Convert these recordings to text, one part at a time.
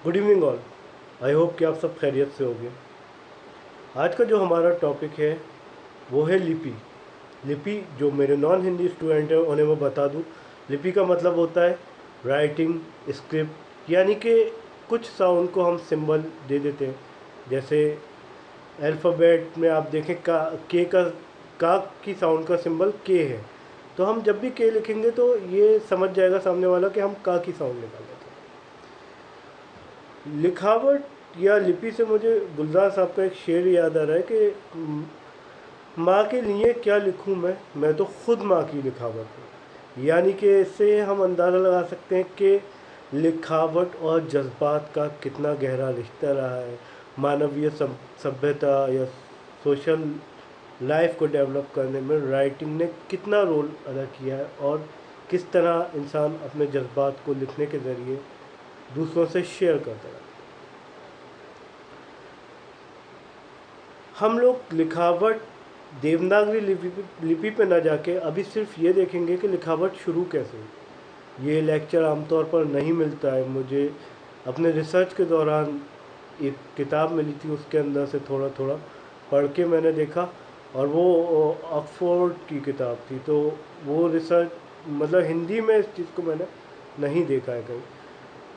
Good evening all. I hope कि आप सब खैरियत से होंगे। आज का जो हमारा टॉपिक है वो है लिपि। लिपि जो मेरे नॉन हिंदी स्टूडेंट हैं उन्हें मैं बता दूं, लिपि का मतलब होता है राइटिंग स्क्रिप्ट, यानी कि कुछ साउंड को हम सिंबल दे देते हैं। जैसे अल्फ़ाबेट में आप देखें का की साउंड का सिंबल के है, तो हम जब भी के लिखेंगे तो ये समझ जाएगा सामने वाला कि हम का की साउंड निकाल लेते हैं। लिखावट या लिपि से मुझे गुलजार साहब का एक शेर याद आ रहा है कि माँ के लिए क्या लिखूँ मैं तो खुद माँ की लिखावट हूँ। यानी कि इससे हम अंदाज़ा लगा सकते हैं कि लिखावट और जज्बात का कितना गहरा रिश्ता रहा है। मानवीय सभ्यता या सोशल लाइफ को डेवलप करने में राइटिंग ने कितना रोल अदा किया है और किस तरह इंसान अपने जज्बात को लिखने के ज़रिए दूसरों से शेयर करता है। हम लोग लिखावट देवनागरी लिपि पे ना जाके अभी सिर्फ ये देखेंगे कि लिखावट शुरू कैसे हुई। ये लेक्चर आमतौर पर नहीं मिलता है मुझे। अपने रिसर्च के दौरान एक किताब मिली थी, उसके अंदर से थोड़ा थोड़ा पढ़ के मैंने देखा, और वो ऑक्सफोर्ड की किताब थी। तो वो रिसर्च मतलब हिंदी में इस चीज़ को मैंने नहीं देखा है कहीं।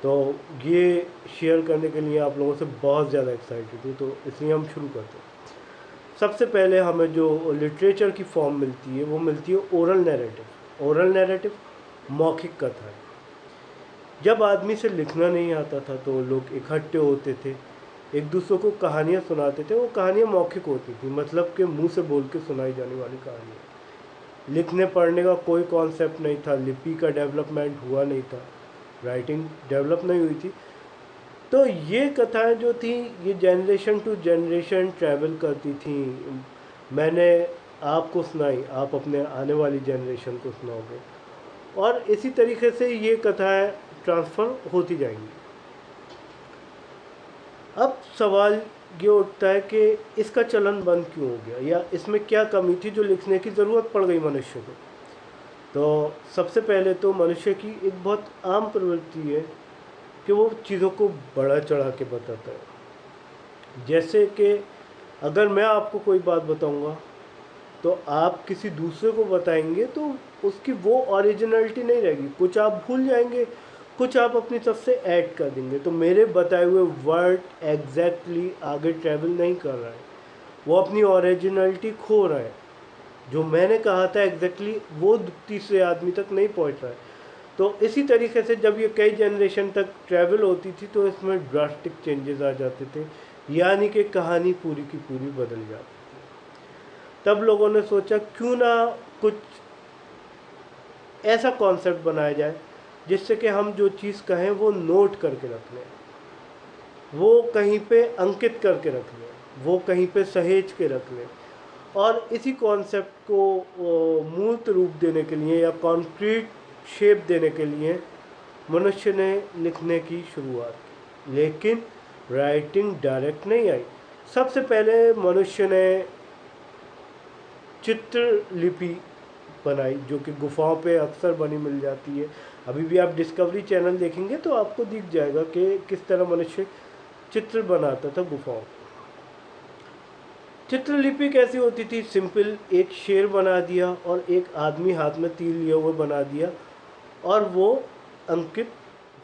तो ये शेयर करने के लिए आप लोगों से बहुत ज़्यादा एक्साइटेड हूँ, तो इसलिए हम शुरू करते हैं। सबसे पहले हमें जो लिटरेचर की फॉर्म मिलती है वो मिलती है ओरल नैरेटिव। ओरल नैरेटिव मौखिक कथा है। जब आदमी से लिखना नहीं आता था तो लोग इकट्ठे होते थे, एक दूसरे को कहानियाँ सुनाते थे। वो कहानियाँ मौखिक होती थी, मतलब कि मुंह से बोल के सुनाई जाने वाली कहानियाँ। लिखने पढ़ने का कोई कॉन्सेप्ट नहीं था, लिपि का डेवलपमेंट हुआ नहीं था, राइटिंग डेवलप नहीं हुई थी। तो ये कथाएं जो थी ये जनरेशन टू जनरेशन ट्रैवल करती थी। मैंने आपको सुनाई, आप अपने आने वाली जनरेशन को सुनाओगे, और इसी तरीके से ये कथाएं ट्रांसफ़र होती जाएंगी। अब सवाल ये उठता है कि इसका चलन बंद क्यों हो गया, या इसमें क्या कमी थी जो लिखने की ज़रूरत पड़ गई मनुष्य को। तो सबसे पहले तो मनुष्य की एक बहुत आम प्रवृत्ति है कि वो चीज़ों को बढ़ा चढ़ा के बताता है। जैसे कि अगर मैं आपको कोई बात बताऊंगा तो आप किसी दूसरे को बताएंगे तो उसकी वो ओरिजिनलिटी नहीं रहेगी, कुछ आप भूल जाएंगे, कुछ आप अपनी तरफ से ऐड कर देंगे। तो मेरे बताए हुए वर्ड एग्जैक्टली आगे ट्रैवल नहीं कर रहा है, वो अपनी ओरिजिनलिटी खो रहा है। जो मैंने कहा था एग्जैक्टली वो तीसरे आदमी तक नहीं पहुंच रहा है। तो इसी तरीके से जब ये कई जनरेशन तक ट्रैवल होती थी तो इसमें ड्रास्टिक चेंजेस आ जाते थे, यानी कि कहानी पूरी की पूरी बदल जाती थी। तब लोगों ने सोचा क्यों ना कुछ ऐसा कॉन्सेप्ट बनाया जाए जिससे कि हम जो चीज़ कहें वो नोट करके रख लें, वो कहीं पे अंकित करके रख लें, वो कहीं पे सहेज के रख लें। और इसी कॉन्सेप्ट को मूर्त रूप देने के लिए या कॉन्क्रीट शेप देने के लिए मनुष्य ने लिखने की शुरुआत की। लेकिन राइटिंग डायरेक्ट नहीं आई। सबसे पहले मनुष्य ने चित्रलिपि बनाई, जो कि गुफाओं पे अक्सर बनी मिल जाती है। अभी भी आप डिस्कवरी चैनल देखेंगे तो आपको दिख जाएगा कि किस तरह मनुष्य चित्र बनाता था गुफाओं। चित्रलिपि कैसी होती थी? सिंपल, एक शेर बना दिया और एक आदमी हाथ में तीर लिए हुए बना दिया और वो अंकित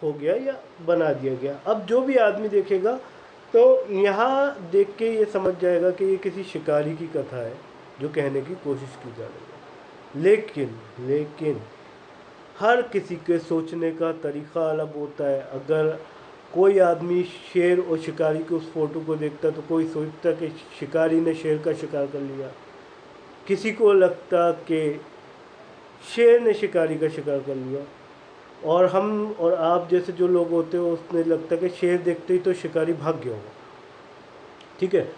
हो गया या बना दिया गया। अब जो भी आदमी देखेगा तो यहाँ देख के ये समझ जाएगा कि ये किसी शिकारी की कथा है जो कहने की कोशिश की जा रही है। लेकिन हर किसी के सोचने का तरीक़ा अलग होता है। अगर कोई आदमी शेर और शिकारी की उस फोटो को देखता तो कोई सोचता कि शिकारी ने शेर का शिकार कर लिया, किसी को लगता कि शेर ने शिकारी का शिकार कर लिया, और हम और आप जैसे जो लोग होते हो उसने लगता कि शेर देखते ही तो शिकारी भाग गया होगा। ठीक है,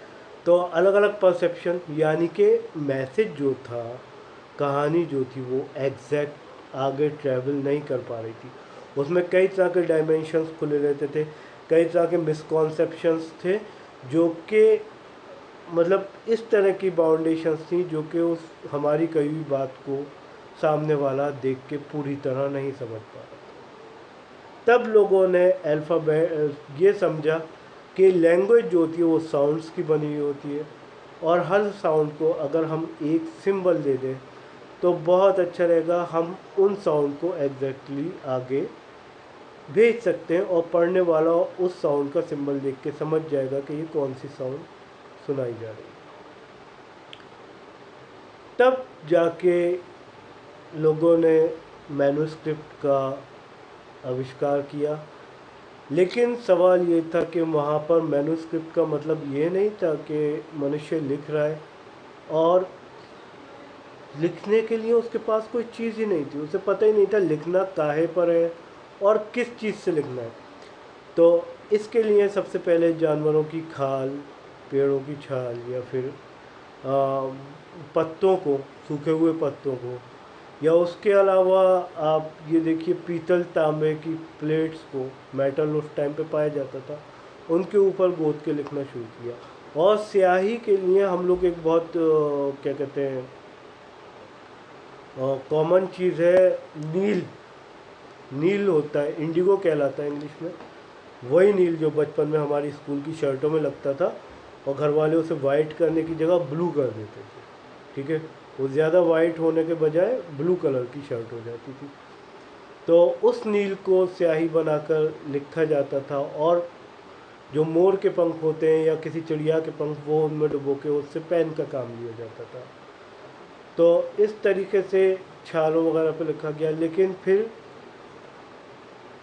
तो अलग अलग परसेप्शन, यानी कि मैसेज जो था, कहानी जो थी वो एग्जैक्ट आगे ट्रैवल नहीं कर पा रही थी। उसमें कई तरह के डायमेंशंस खुले रहते थे, कई तरह के मिसकॉन्सेप्शंस थे, जो कि मतलब इस तरह की बाउंडेशंस थी जो कि उस हमारी कही हुई बात को सामने वाला देख के पूरी तरह नहीं समझ पा रहा था। तब लोगों ने अल्फ़ाबेट ये समझा कि लैंग्वेज जो होती है वो साउंड्स की बनी हुई होती है, और हर साउंड को अगर हम एक सिंबल दे दें तो बहुत अच्छा रहेगा, हम उन साउंड को एग्जैक्टली आगे भेज सकते हैं और पढ़ने वाला उस साउंड का सिंबल देख के समझ जाएगा कि ये कौन सी साउंड सुनाई जा रही है। तब जाके लोगों ने मैन्युस्क्रिप्ट का आविष्कार किया। लेकिन सवाल ये था कि वहाँ पर मैन्युस्क्रिप्ट का मतलब ये नहीं था कि मनुष्य लिख रहा है और लिखने के लिए उसके पास कोई चीज़ ही नहीं थी, उसे पता ही नहीं था लिखना काहे पर है और किस चीज़ से लिखना है। तो इसके लिए सबसे पहले जानवरों की खाल, पेड़ों की छाल या फिर पत्तों को, सूखे हुए पत्तों को, या उसके अलावा आप ये देखिए पीतल तांबे की प्लेट्स को, मेटल उस टाइम पे पाया जाता था, उनके ऊपर गोद के लिखना शुरू किया। और स्याही के लिए हम लोग एक बहुत क्या कहते हैं कॉमन चीज़ है, नील। नील होता है, इंडिगो कहलाता है इंग्लिश में, वही नील जो बचपन में हमारी स्कूल की शर्टों में लगता था और घर वाले उसे वाइट करने की जगह ब्लू कर देते थे। ठीक है, वो ज़्यादा वाइट होने के बजाय ब्लू कलर की शर्ट हो जाती थी। तो उस नील को स्याही बनाकर लिखा जाता था, और जो मोर के पंख होते हैं या किसी चिड़िया के पंख, वो उनमें डुबो के उससे पेन का काम लिया जाता था। तो इस तरीके से छालों वगैरह पे लिखा गया। लेकिन फिर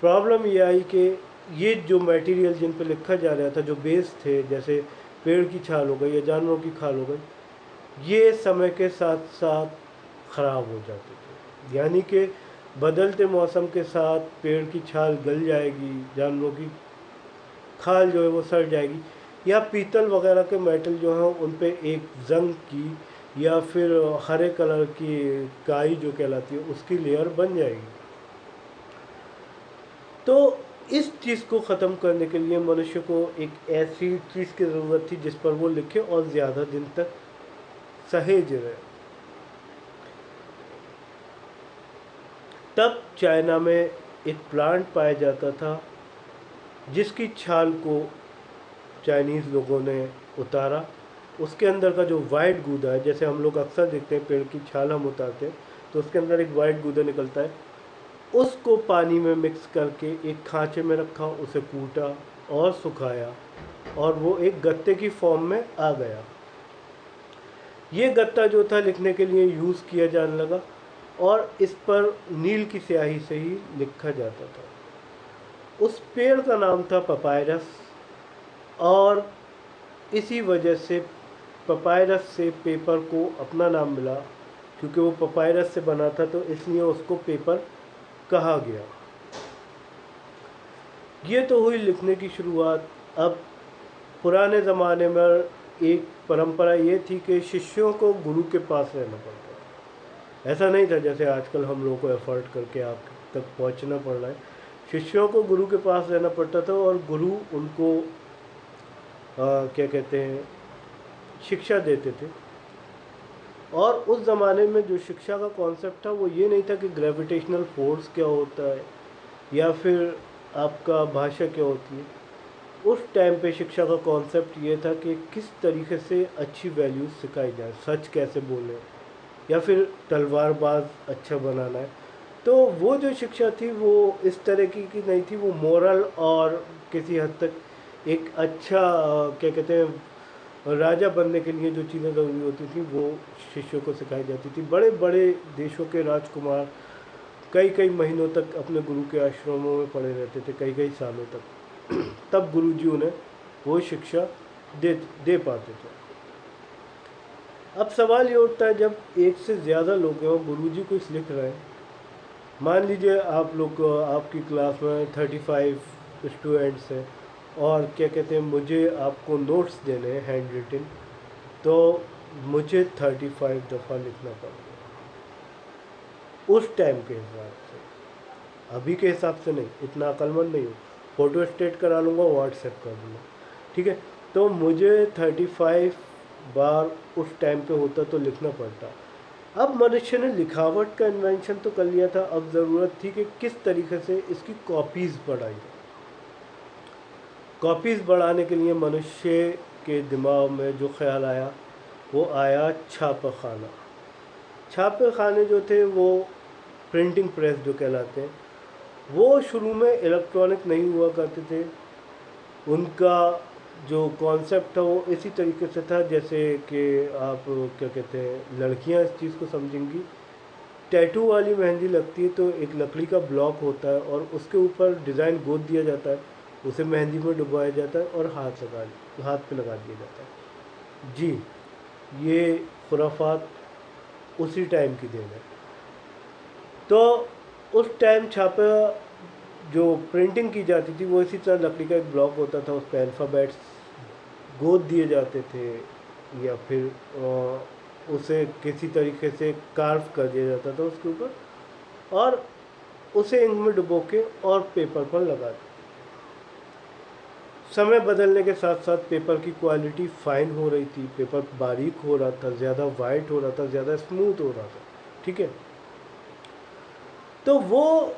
प्रॉब्लम ये आई कि ये जो मटेरियल जिन पे लिखा जा रहा था, जो बेस थे, जैसे पेड़ की छाल हो गई या जानवरों की खाल हो गई, ये समय के साथ साथ ख़राब हो जाते थे। यानी कि बदलते मौसम के साथ पेड़ की छाल गल जाएगी, जानवरों की खाल जो है वो सड़ जाएगी, या पीतल वगैरह के मेटल जो हैं उन पे एक जंग की या फिर हरे कलर की काई जो कहलाती है उसकी लेयर बन जाएगी। तो इस चीज़ को ख़त्म करने के लिए मनुष्य को एक ऐसी चीज़ की ज़रूरत थी जिस पर वो लिखे और ज़्यादा दिन तक सहेज रहे। तब चाइना में एक प्लांट पाया जाता था जिसकी छाल को चाइनीज़ लोगों ने उतारा। उसके अंदर का जो वाइट गूदा है, जैसे हम लोग अक्सर देखते हैं पेड़ की छाल हम उतारते हैं तो उसके अंदर एक वाइट गूदा निकलता है, उसको पानी में मिक्स करके एक खांचे में रखा, उसे कूटा और सुखाया और वो एक गत्ते की फॉर्म में आ गया। ये गत्ता जो था लिखने के लिए यूज़ किया जाने लगा और इस पर नील की स्याही से ही लिखा जाता था। उस पेड़ का नाम था पपायरस, और इसी वजह से पपायरस से पेपर को अपना नाम मिला, क्योंकि वो पपायरस से बना था तो इसलिए उसको पेपर कहा गया। ये तो हुई लिखने की शुरुआत। अब पुराने ज़माने में एक परंपरा ये थी कि शिष्यों को गुरु के पास रहना पड़ता था। ऐसा नहीं था जैसे आजकल हम लोगों को एफर्ट करके आप तक पहुंचना पड़ रहा है। शिष्यों को गुरु के पास रहना पड़ता था और गुरु उनको क्या कहते हैं शिक्षा देते थे। और उस ज़माने में जो शिक्षा का कॉन्सेप्ट था वो ये नहीं था कि ग्रेविटेशनल फोर्स क्या होता है या फिर आपका भाषा क्या होती है। उस टाइम पे शिक्षा का कॉन्सेप्ट ये था कि किस तरीके से अच्छी वैल्यूज़ सिखाई जाए, सच कैसे बोलें या फिर तलवारबाज अच्छा बनाना है। तो वो जो शिक्षा थी वो इस तरह की नहीं थी, वो मोरल और किसी हद तक एक अच्छा क्या कहते हैं राजा बनने के लिए जो चीज़ें ज़रूरी होती थी वो शिष्यों को सिखाई जाती थी। बड़े बड़े देशों के राजकुमार कई कई महीनों तक अपने गुरु के आश्रमों में पड़े रहते थे, कई कई सालों तक तब गुरुजी उन्हें वो शिक्षा दे पाते थे। अब सवाल ये उठता है, जब एक से ज़्यादा लोग हैं और गुरुजी कुछ लिख रहे हैं, मान लीजिए आप लोग आपकी क्लास में 35 स्टूडेंट्स हैं और क्या कहते हैं मुझे आपको नोट्स देने हैं हैंड रिटन, तो मुझे 35 दफ़ा लिखना पड़ेगा उस टाइम के हिसाब से। अभी के हिसाब से नहीं, इतना अक्लमंद नहीं हूँ, फ़ोटो स्टेट करा लूँगा, व्हाट्सएप कर दूँगा, ठीक है। तो मुझे 35 बार उस टाइम पे होता तो लिखना पड़ता। अब मनुष्य ने लिखावट का इन्वेंशन तो कर लिया था, अब ज़रूरत थी कि किस तरीके से इसकी कॉपीज़ बढ़ाई जाए। कॉपीज़ बढ़ाने के लिए मनुष्य के दिमाग में जो ख्याल आया वो आया छापाखाना। छापे खाने जो थे वो प्रिंटिंग प्रेस जो कहलाते हैं, वो शुरू में इलेक्ट्रॉनिक नहीं हुआ करते थे। उनका जो कॉन्सेप्ट था वो इसी तरीके से था जैसे कि आप क्या कहते हैं, लड़कियां इस चीज़ को समझेंगी। टैटू वाली मेहंदी लगती है तो एक लकड़ी का ब्लॉक होता है और उसके ऊपर डिज़ाइन गोद दिया जाता है, उसे मेहंदी में डुबाया जाता है और हाथ पे लगा दिया जाता है। जी, ये खुराफात उसी टाइम की देन है। तो उस टाइम छापा जो प्रिंटिंग की जाती थी वो इसी तरह लकड़ी का एक ब्लॉक होता था, उस पर अल्फ़ाबेट्स गोद दिए जाते थे या फिर उसे किसी तरीके से कार्व कर दिया जाता था उसके ऊपर और उसे इंक में डुबो के और पेपर पर लगा दिया। समय बदलने के साथ साथ पेपर की क्वालिटी फाइन हो रही थी, पेपर बारीक हो रहा था, ज़्यादा वाइट हो रहा था, ज़्यादा स्मूथ हो रहा था। ठीक है, तो वो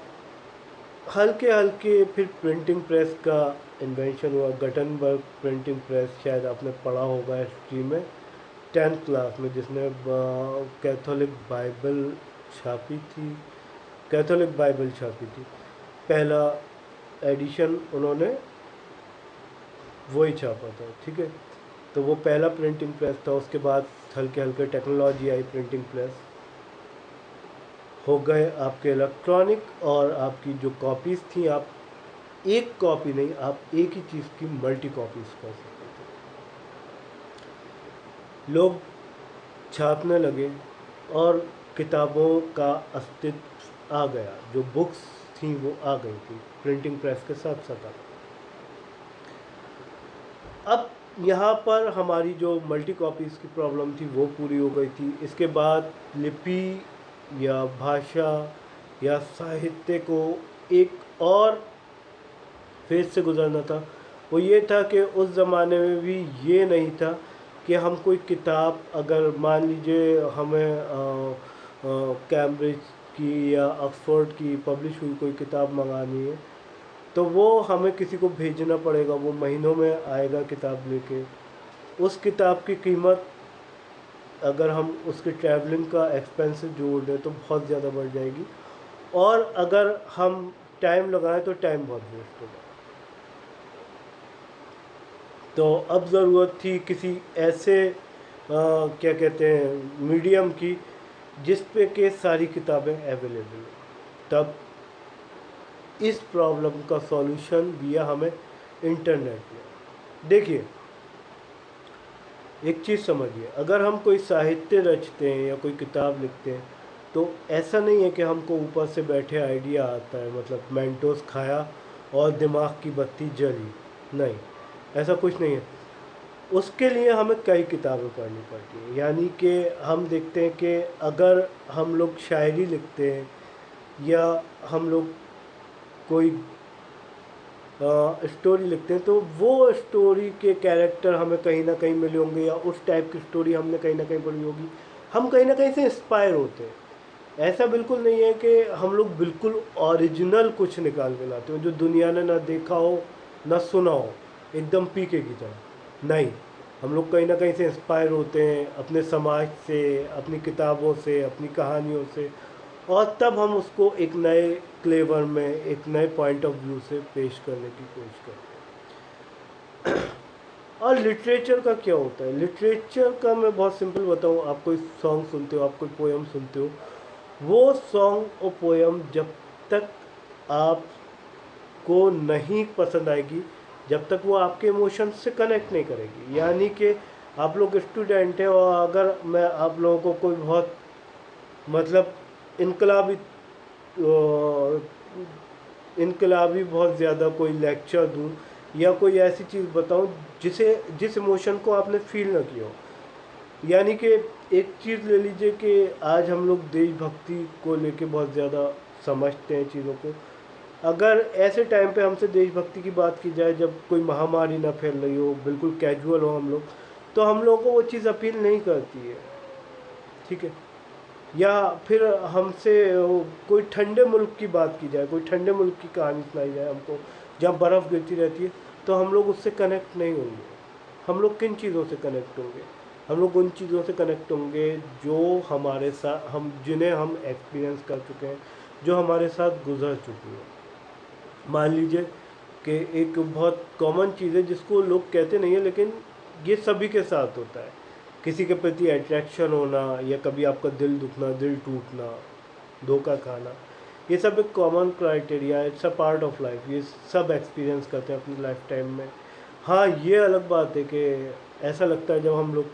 हल्के हल्के फिर प्रिंटिंग प्रेस का इन्वेंशन हुआ। गटनबर्ग प्रिंटिंग प्रेस, शायद आपने पढ़ा होगा हिस्ट्री में 10th क्लास में, जिसने कैथोलिक बाइबल छापी थी। कैथोलिक बाइबल छापी थी, पहला एडिशन उन्होंने वही छापा था। ठीक है, तो वो पहला प्रिंटिंग प्रेस था। उसके बाद हल्के हल्के टेक्नोलॉजी आई, प्रिंटिंग प्रेस हो गए आपके इलेक्ट्रॉनिक, और आपकी जो कॉपीज़ थी, आप एक कॉपी नहीं, आप एक ही चीज़ की मल्टी कॉपीज़ कर सकते थे। लोग छापने लगे और किताबों का अस्तित्व आ गया, जो बुक्स थी वो आ गई थी प्रिंटिंग प्रेस के साथ साथ। अब यहाँ पर हमारी जो मल्टी कॉपीज़ की प्रॉब्लम थी वो पूरी हो गई थी। इसके बाद लिपि या भाषा या साहित्य को एक और फेज से गुजरना था। वो ये था कि उस ज़माने में भी ये नहीं था कि हम कोई किताब, अगर मान लीजिए हमें कैम्ब्रिज की या ऑक्सफोर्ड की पब्लिश हुई कोई किताब मंगानी है तो वो हमें किसी को भेजना पड़ेगा, वो महीनों में आएगा किताब लेके। उस किताब की कीमत अगर हम उसके ट्रैवलिंग का एक्सपेंसेस जोड़ दें तो बहुत ज़्यादा बढ़ जाएगी, और अगर हम टाइम लगाएं तो टाइम बहुत वेस्ट होगा। तो अब ज़रूरत थी किसी ऐसे क्या कहते हैं, मीडियम की जिस पे के सारी किताबें अवेलेबल हो। तब इस प्रॉब्लम का सॉल्यूशन दिया हमें इंटरनेट ने। देखिए, एक चीज़ समझिए, अगर हम कोई साहित्य रचते हैं या कोई किताब लिखते हैं तो ऐसा नहीं है कि हमको ऊपर से बैठे आइडिया आता है, मतलब मेंटोस खाया और दिमाग की बत्ती जली, नहीं, ऐसा कुछ नहीं है। उसके लिए हमें कई किताबें पढ़नी पड़ती हैं। यानी कि हम देखते हैं कि अगर हम लोग शायरी लिखते हैं या हम लोग कोई स्टोरी लिखते हैं तो वो स्टोरी के कैरेक्टर हमें कहीं ना कहीं मिले होंगे या उस टाइप की स्टोरी हमने कहीं ना कहीं पढ़ी होगी, हम कहीं ना कहीं से इंस्पायर होते हैं। ऐसा बिल्कुल नहीं है कि हम लोग बिल्कुल ओरिजिनल कुछ निकाल के लाते हो जो दुनिया ने ना देखा हो ना सुना हो, एकदम पीके की तरह। नहीं, हम लोग कहीं ना कहीं से इंस्पायर होते हैं, अपने समाज से, अपनी किताबों से, अपनी कहानियों से, और तब हम उसको एक नए क्लेवर में, एक नए पॉइंट ऑफ व्यू से पेश करने की कोशिश करते हैं। और लिटरेचर का क्या होता है? लिटरेचर का मैं बहुत सिंपल बताऊँ, आप कोई सॉन्ग सुनते हो, आप कोई पोएम सुनते हो, वो सॉन्ग और पोएम जब तक आपको नहीं पसंद आएगी, जब तक वो आपके इमोशन से कनेक्ट नहीं करेगी। यानी कि आप लोग स्टूडेंट हैं और अगर मैं आप लोगों को कोई बहुत मतलब इनकलाबी इनकलाबी बहुत ज़्यादा कोई लेक्चर दूँ या कोई ऐसी चीज़ बताऊँ जिस इमोशन को आपने फील ना किया हो। यानी कि एक चीज़ ले लीजिए कि आज हम लोग देशभक्ति को लेके बहुत ज़्यादा समझते हैं चीज़ों को। अगर ऐसे टाइम पे हमसे देशभक्ति की बात की जाए जब कोई महामारी ना फैल रही हो, बिल्कुल कैजुअल हो हम लोग, तो हम लोगों को वो चीज़ अपील नहीं करती है। ठीक है, या फिर हमसे कोई ठंडे मुल्क की बात की जाए, कोई ठंडे मुल्क की कहानी सुनाई जाए हमको जहाँ बर्फ़ गिरती रहती है, तो हम लोग उससे कनेक्ट नहीं होंगे। हम लोग किन चीज़ों से कनेक्ट होंगे? हम लोग उन चीज़ों से कनेक्ट होंगे जो हमारे साथ हम जिन्हें हम एक्सपीरियंस कर चुके हैं, जो हमारे साथ गुजर चुकी है। मान लीजिए कि एक बहुत कॉमन चीज़ है जिसको लोग कहते नहीं है, लेकिन ये सभी के साथ होता है। किसी के प्रति अट्रैक्शन होना, या कभी आपका दिल दुखना, दिल टूटना, धोखा खाना, ये सब एक कॉमन क्राइटेरिया है। It's a part of life. ये सब एक्सपीरियंस करते हैं अपनी लाइफ टाइम में। हाँ, ये अलग बात है कि ऐसा लगता है जब हम लोग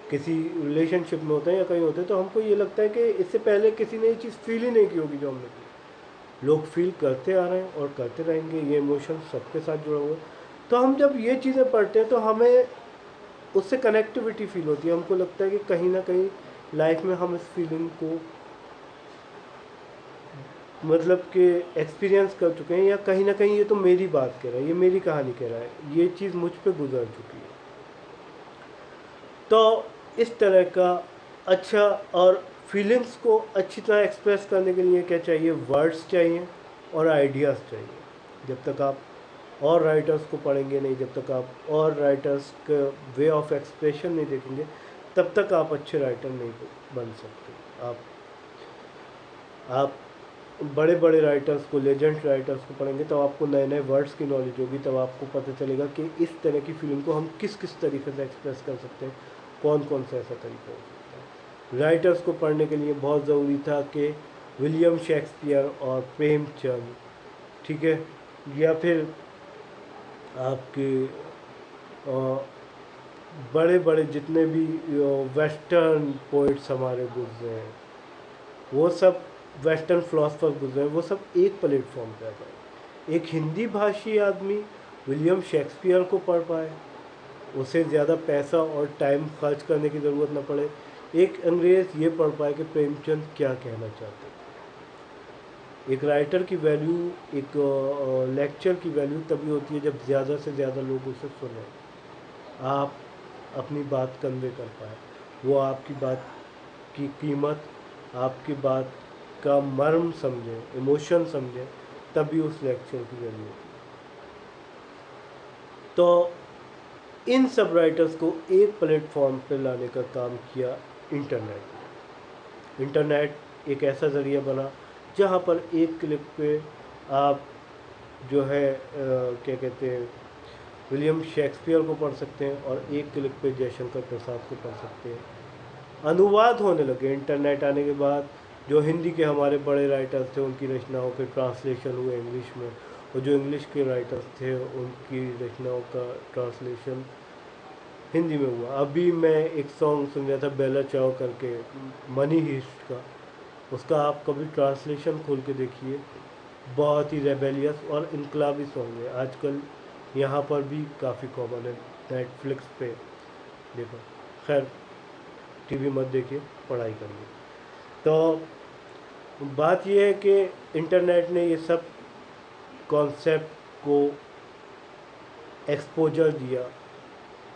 किसी रिलेशनशिप में होते हैं या कहीं होते हैं, तो हमको ये लगता है कि इससे पहले किसी ने ये चीज़ फील ही नहीं की होगी जो हमने की। लोग फील करते आ रहे हैं और करते रहेंगे, ये इमोशन सबके साथ जुड़ा हुआ है। तो हम जब ये चीज़ें पढ़ते हैं तो हमें उससे कनेक्टिविटी फील होती है। हमको लगता है कि कहीं ना कहीं लाइफ में हम इस फीलिंग को मतलब कि एक्सपीरियंस कर चुके हैं, या कहीं ना कहीं ये तो मेरी बात कह रहा है, ये मेरी कहानी कह रहा है, ये चीज़ मुझ पे गुजर चुकी है। तो इस तरह का अच्छा, और फीलिंग्स को अच्छी तरह एक्सप्रेस करने के लिए क्या चाहिए? वर्ड्स चाहिए और आइडियाज़ चाहिए। जब तक आप और राइटर्स को पढ़ेंगे नहीं, जब तक आप और राइटर्स का वे ऑफ एक्सप्रेशन नहीं देखेंगे, तब तक आप अच्छे राइटर नहीं बन सकते। आप बड़े बड़े राइटर्स को, लेजेंड राइटर्स को पढ़ेंगे तो आपको नए नए वर्ड्स की नॉलेज होगी, तब आपको पता चलेगा कि इस तरह की फीलिंग को हम किस किस तरीके से एक्सप्रेस कर सकते हैं, कौन कौन सा ऐसा तरीका हो सकता है। राइटर्स को पढ़ने के लिए बहुत ज़रूरी था कि विलियम शेक्सपियर और प्रेमचंद, ठीक है, या फिर आपके बड़े बड़े जितने भी वेस्टर्न पोइट्स हमारे गुजरे हैं, वो सब वेस्टर्न फिलोसफर गुजरे हैं, वो सब एक प्लेटफॉर्म पे आ जाए। एक हिंदी भाषी आदमी विलियम शेक्सपियर को पढ़ पाए, उसे ज़्यादा पैसा और टाइम खर्च करने की ज़रूरत न पड़े। एक अंग्रेज़ ये पढ़ पाए कि प्रेमचंद क्या कहना चाहते थे। एक राइटर की वैल्यू, एक लेक्चर की वैल्यू तभी होती है जब ज़्यादा से ज़्यादा लोग उसे सुने, आप अपनी बात कन्वे कर पाए, वो आपकी बात की कीमत, आपकी बात का मर्म समझें, इमोशन समझें, तभी उस लेक्चर की वैल्यू होती है। तो इन सब राइटर्स को एक प्लेटफॉर्म पर लाने का काम किया इंटरनेट ने। इंटरनेट एक ऐसा ज़रिया बना जहाँ पर एक क्लिक पे आप जो है क्या कहते हैं, विलियम शेक्सपियर को पढ़ सकते हैं, और एक क्लिक पे जयशंकर प्रसाद को पढ़ सकते हैं। अनुवाद होने लगे इंटरनेट आने के बाद। जो हिंदी के हमारे बड़े राइटर्स थे उनकी रचनाओं के ट्रांसलेशन हुए इंग्लिश में, और जो इंग्लिश के राइटर्स थे उनकी रचनाओं का ट्रांसलेशन हिंदी में हुआ। अभी मैं एक सॉन्ग सुन रहा था बेला चाव करके, मनी हिस्ट का, उसका आप कभी ट्रांसलेशन खोल के देखिए, बहुत ही रेबेलियस और इनकलाबी सॉन्ग है। आजकल यहाँ पर भी काफ़ी कॉमन है, नेटफ्लिक्स पे देखो। खैर, टीवी मत देखिए, पढ़ाई करिए। तो बात यह है कि इंटरनेट ने ये सब कॉन्सेप्ट को एक्सपोजर दिया।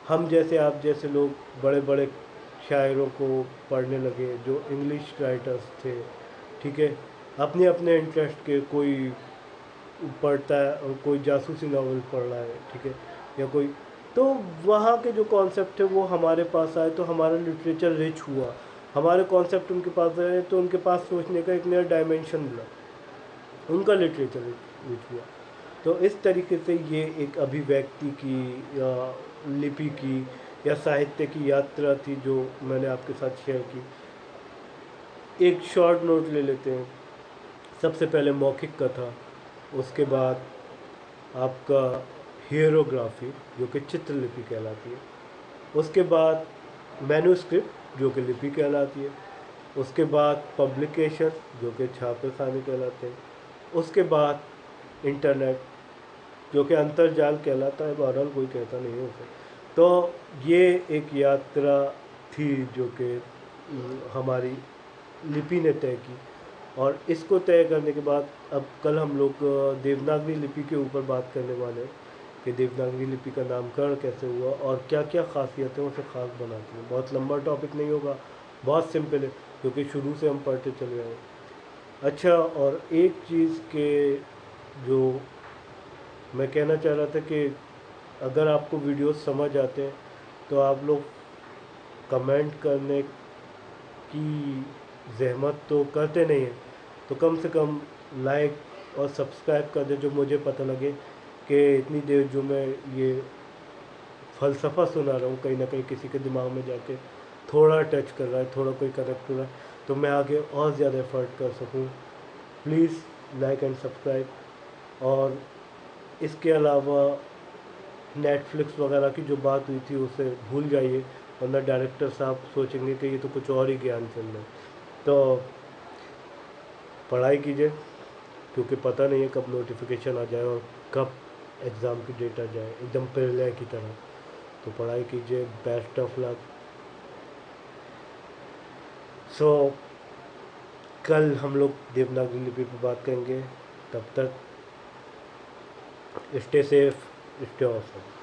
हम जैसे, आप जैसे लोग बड़े बड़े शायरों को पढ़ने लगे जो इंग्लिश राइटर्स थे, ठीक है, अपने अपने इंटरेस्ट के, कोई पढ़ता है और कोई जासूसी नावल पढ़ रहा है, ठीक है, या कोई, तो वहाँ के जो कॉन्सेप्ट है वो हमारे पास आए, तो हमारा लिटरेचर रिच हुआ। हमारे कॉन्सेप्ट उनके पास आए तो उनके पास सोचने का एक नया डायमेंशन मिला, उनका लिटरेचर रिच हुआ। तो इस तरीके से ये एक अभिव्यक्ति की या लिपि की या साहित्य की यात्रा थी जो मैंने आपके साथ शेयर की। एक शॉर्ट नोट ले लेते हैं। सबसे पहले मौखिक कथा, उसके बाद आपका हीरोग्राफी जो कि चित्रलिपि कहलाती है, उसके बाद मैन्युस्क्रिप्ट जो कि लिपि कहलाती है, उसके बाद पब्लिकेशन जो कि छापे खाने कहलाते हैं, उसके बाद इंटरनेट जो कि अंतर्जाल कहलाता है, बहरहाल कोई कहता नहीं है उसे। तो ये एक यात्रा थी जो कि हमारी लिपि ने तय की, और इसको तय करने के बाद अब कल हम लोग देवनागरी लिपि के ऊपर बात करने वाले हैं कि देवनागरी लिपि का नामकरण कैसे हुआ और क्या क्या खासियतें उसे ख़ास बनाती हैं। बहुत लंबा टॉपिक नहीं होगा, बहुत सिंपल है। क्योंकि शुरू से हम पढ़ते चले आए। अच्छा, और एक चीज़ के जो मैं कहना चाह रहा था कि अगर आपको वीडियोस समझ आते हैं तो आप लोग कमेंट करने की ज़हमत तो करते नहीं हैं, तो कम से कम लाइक और सब्सक्राइब कर दें, जो मुझे पता लगे कि इतनी देर जो मैं ये फ़लसफ़ा सुना रहा हूँ कहीं ना कहीं किसी के दिमाग में जाके थोड़ा टच कर रहा है, थोड़ा कोई कनेक्ट हो रहा है, तो मैं आगे और ज़्यादा एफर्ट कर सकूँ। Please like and subscribe. और इसके अलावा नेटफ्लिक्स वगैरह की जो बात हुई थी उसे भूल जाइए, वरना डायरेक्टर साहब सोचेंगे कि ये तो कुछ और ही ज्ञान चल रहा है। तो पढ़ाई कीजिए, क्योंकि पता नहीं है कब नोटिफिकेशन आ जाए और कब एग्ज़ाम की डेट आ जाए, एकदम प्रलय की तरह। तो पढ़ाई कीजिए, बेस्ट ऑफ लक। सो कल हम लोग देवनागरी लिपि पर बात करेंगे। तब तक स्टे सेफ, स्टे ऑसम।